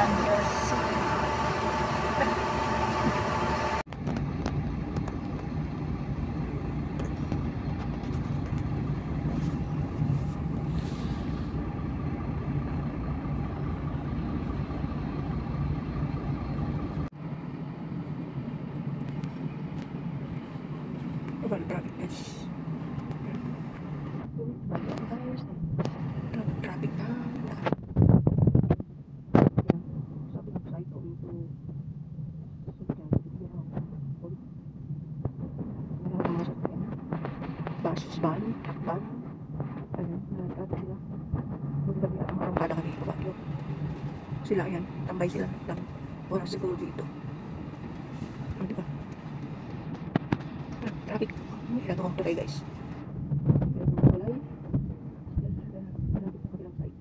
Batangas. Walang traffic guys. Traffic na. Sabi ng site o ito. Bus van, truck van. Ayun, traffic sila. Magdabi ang arangkada kami ko Baguio. Sila yan, tambay sila lang. Oras siguro dito. Di ba? Traffic. May ginagawa ko tayo guys. Walay. Malapit sa kabilang side.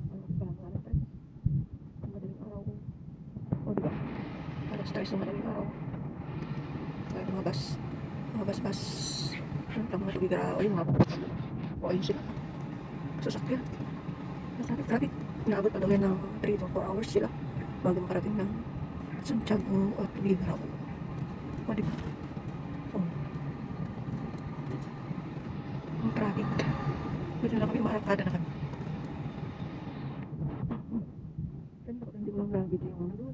Malapit pa lang tayo. Madaling araw. O diba? Alas 3 sa madaling araw. Kaya mga bus. Mga bus. Ang mga tubigara. Ayun mga bus. O ayun sila. Sasakyan. Traffic. Naabot pa daw yan ng 3 to 4 hours sila. Bago makarating ng Santiago at Tubigaraw. O diba? Oh. Ang traffic. Dito na kami, maarangkada na kami. Kaya ako hindi ko lang grabe yung ano doon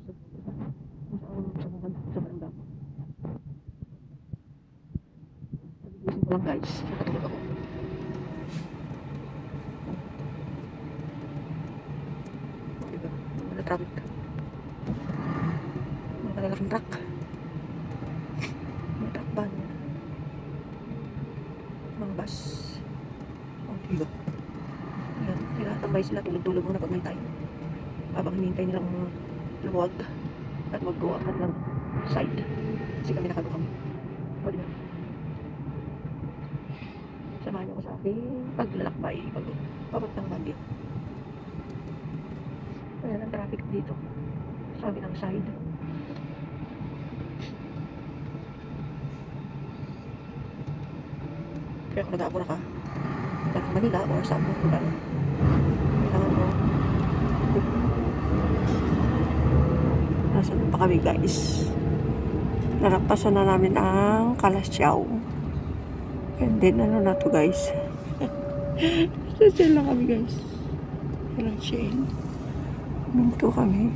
sa barangay. Sabihin ko lang guys, nakatulog ako. O diba? Mga traffic. Malalaking truck. Mga truck van. Mga bus. O, diba? Ayan, tinatambay sila. Tulog-tulog muna pag may time. Habang hinihintay nilang luwag at mag-go ang kanilang side. Kasi kami nakago kami. O, diba? Samahan niyo ko sa aking paglalakbay. Papuntang Baguio. Ayan ang traffic dito. Sabi ng side. Kaya kung nag-aabora ka ng Manila o sa mga lugar, kailangan mo nasan pa kami guys. Narapasan na namin ang Kalasyaw, and then ano na to guys. Sasyan lang kami guys. Kalasyaw minto kami.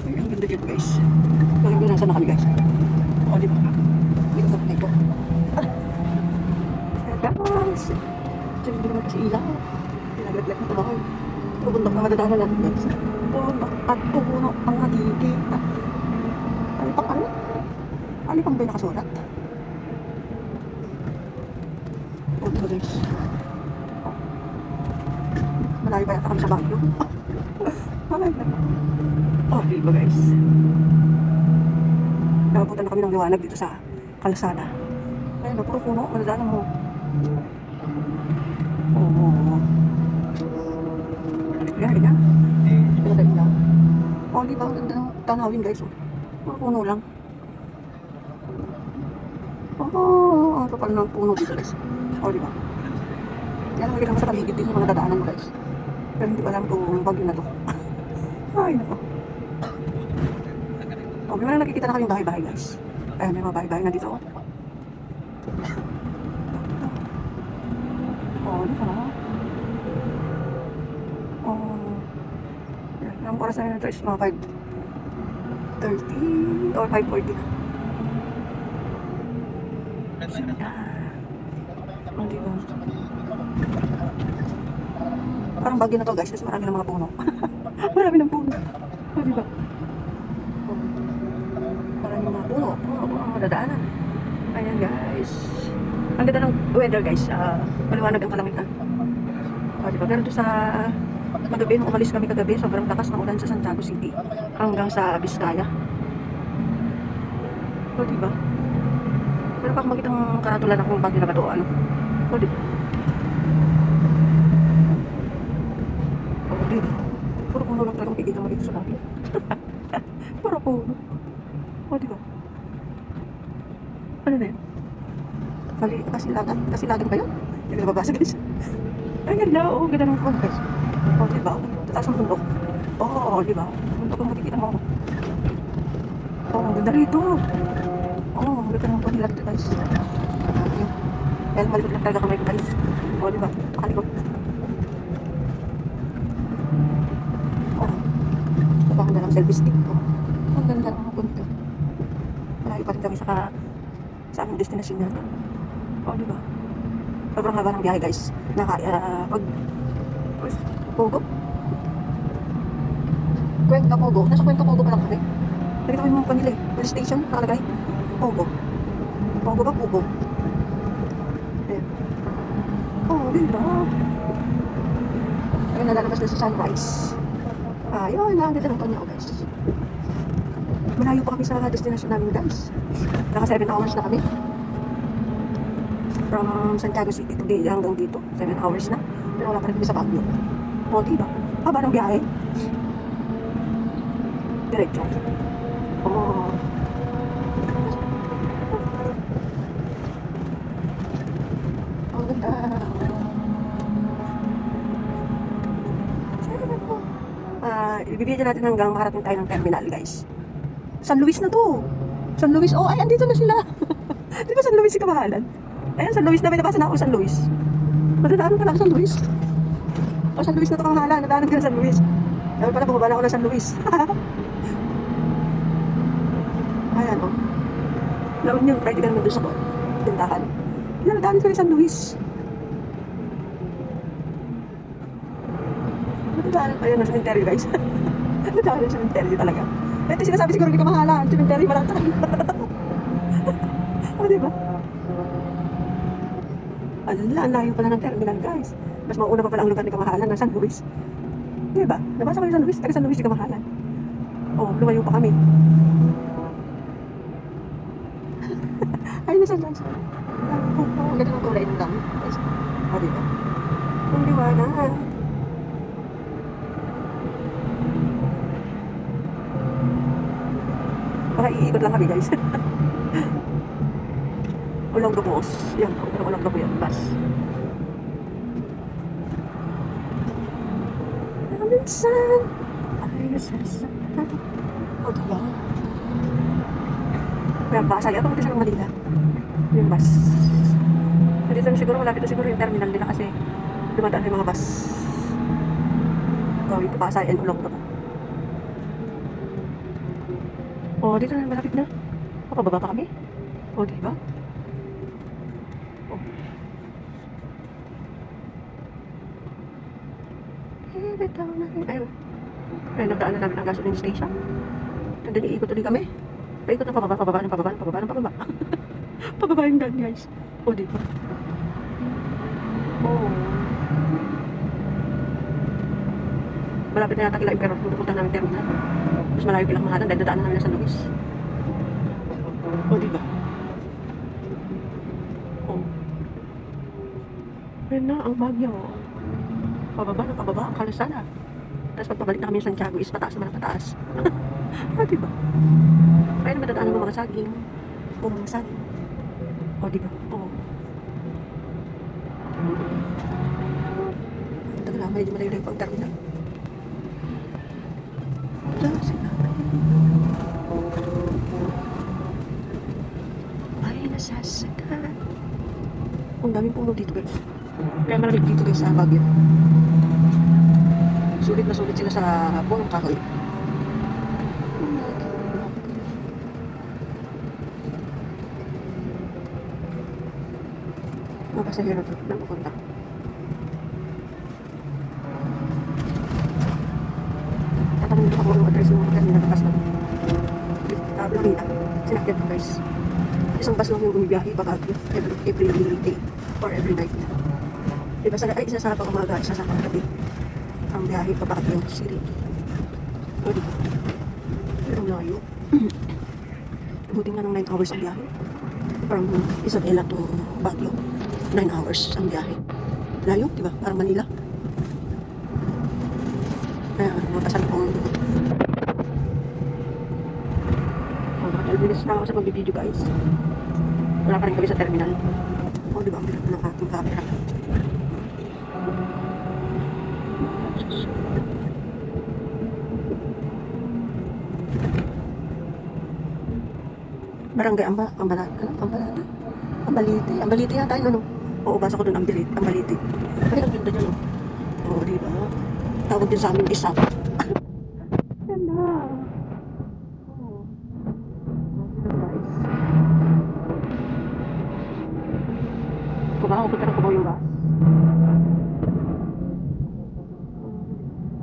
Ang ganda dyan guys. Bakit nasa na kami guys? O diba? Dito sa kanay ko. Guys! Diyan hindi naman kasi ilaw. Pinaglag-lag na tabahoy. Pupundok na madadaanan natin guys. At pupuno ang nagigita. Ano? Alipang ba yung nakasulat? O diba guys? Malayo pa yata kami sa Baguio. Malayo pa. Oh, diba guys? Nakapunta na kami ng liwanag dito sa kalsada. Ayun na, puro puno. Madadaanan mo. Oo. Ganyan. Pinadali lang. Oh, diba? Ang ganda ng tanawin guys. Puro puno lang. Oh, ang kapal ng puno dito guys. Oh, diba? Yan ang magiging sa paligid din yung mga dadaanan mo guys. Pero hindi ko alam kung bagyo na to. Ay, nako. Oh, may mga nakikita na kayong bahay-bahay guys. Ayan, may mga bahay-bahay na dito. Oh, di ba? Oh. Yan, ang oras na yun ito is mga 5:30 or 5:40 na. Oh, di ba? Parang bagyo na to guys kasi marami ng mga puno. Marami ng puno. Oh, di ba? Maraming mga puno ang madadaanan. Ayan guys. Ang ganda ng weather guys. Maliwanag ang kalangitan. O diba? Pero doon sa kagabi, nung umalis kami kagabi, sobrang lakas ng ulan sa Santiago City hanggang sa Vizcaya. O diba? Pero baka makita ang karatulan akong bagyo na ba ito, ano? O diba? dito sa Baguio. Para po. O, diba? Ano na yun? Kasilagan ba yun? Hindi ko nababasa guys. Ang ganda, oo. Ganda ng kwan guys. O, diba? Tataas ang bundok. Oo, diba? Bundok ang makikita mo. Oo, ang ganda rito. Oo, ang ganda ng kwan nila dito guys. Kaya malikot lang talaga kamay ko guys. O, diba? Makalikot. Oo. Diba, ang ganda ng selfie stick ko. Ang ganda ng punto. Malayo pa rin kami sa aming destination natin. O, diba? Sobrang haba ng biyahe guys. Pogo. Cuenca Pogo. Nasa Cuenca Pogo pa lang kami. Nakita ko yung mga panila eh. Police station, nakalagay. Pogo. Pogo ba? Pogo. Ayan. Oh, diba? Ayun, nalalabas na sa sunrise. Ayun, nakaganda ng kanya ko guys. Malayo pa kami sa destination namin guys. Naka 7 hours na kami. From Santiago City today hanggang dito. 7 hours na. Pero wala pa rin kami sa Baguio. O, diba? Haba ng biyahe. Diretso. Oh. Ang ganda. Ibibigyan natin hanggang makarating tayo ng terminal guys. San Luis na to. San Luis. Oh, ay, andito na sila. Di ba San Luis si Kamahalan? Ayan, San Luis na. May nabasa na ako San Luis. Madadaanan pala ako San Luis. O, San Luis na to Kamahalan. Nadaanan ka na San Luis. Dapat pala bumaba na ako ng San Luis. Ayan, oh. Laon yun. Pwede ka naman doon sa tindahan. Yan, nadaanan ka na San Luis. Nadaanan. Ayan, nasa cemetery guys. Nadaanan sa cemetery talaga. Ito sinasabi siguro hindi Kamahalan. Cemetery malantang. O, diba? Ala, ang layo pala ng terminal guys. Mas mauna pa pala ang lugar ni Kamahalan ng San Luis. Diba? Nabasa ko yung San Luis. Taga San Luis ni Kamahalan. Oh, lumayo pa kami. Ay, nasa guys. Oh, ganda ng kulay ng langit guys. O, diba? Ang liwanag. Baka iikot lang kami guys. Ulang gabos. Yan, ulang gabo yan. Bus. Minsan ay nasasaktan. O, diba? May basa yan. Papunta siya ng Manila. Yung bus. Dito siguro, malapit na siguro yung terminal nila kasi dumadaan yung mga bus. Gawin to Pasay and Ulang Gabo. O, dito na malapit na. Papababa pa kami. O, diba? Ayun. Ayun, nagdaan na namin ang gasoline station. And then, iikot ulit kami. Paikot ng pababa. Pababa yung daan, guys. O, diba? Oh. Malapit na yata kila Impero kung pupunta namin terminal. Mas malayo kilang Mahalan dahil nadaan na namin na San Luis. O, diba? Oh. Ayun na, ang Baguio. Pababa ang kalusada. Tapos pagpabalik na kami sa Santiago is pataas naman ang pataas. Diba? Ayun naman dadaanan ng mga saging. Mga saging. O, diba? Oo. Tagal na, medyo malayo na yung pag-terminal. Ay, nasasaktan. Ang daming puno dito guys. Kaya malamig dito guys sa Baguio. Sulit na sulit sila sa punong kahoy. Mga pasahero to, nang pupunta. Tatanungin ako ng address ng terminal na bus na Florida. Sinakyan ko guys. Isang bus lang yung bumibiyahe pa Baguio every day or every night. Diba isa sa pag-umaga, isa sa pag-gabi ang biyahe pa Baguio City. O, diba? Pero layo. Buti nga ng 9 hours ang biyahe. From Isabela to Baguio. 9 hours ang biyahe. Layo, diba? Parang Manila. Kaya, matasan kong 7 minutes na ako sa magbibideo guys. Wala pa rin kami sa terminal. O diba ang bilang ng ating camera. Barangay Ambalite yata yun ano. Oo, basa ko dun Ambalite. Ay, ang ganda dyan oh. Oo, diba? Tawag din sa amin isa. Ganda. Oo. Guys. Kung baka pupunta ng Cubao yung gas.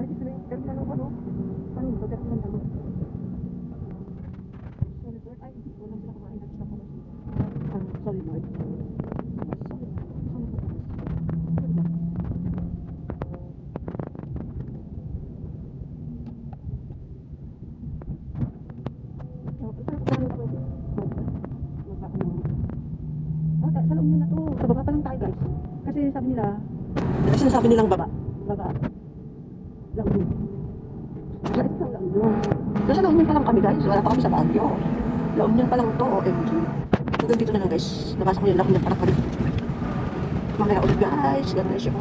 Ay, dito na yung terminal ng ano. Ano yung terminal ng ano? Sorry, Lord. Ay, wala sila kumain. Nag-stop ako. Sorry, Lord. Sa loob nyo na to. Sa baba pa lang tayo guys. Kasi sabi nila, sinasabi nilang baba. Lang yun. Nasa La Union pa lang kami guys. Wala pa kami sa Baguio. La Union pa lang to. OMG. Hanggang dito na lang guys. Nabasa ko yung La Union pa lang kami. Mamaya ulit guys. God bless you.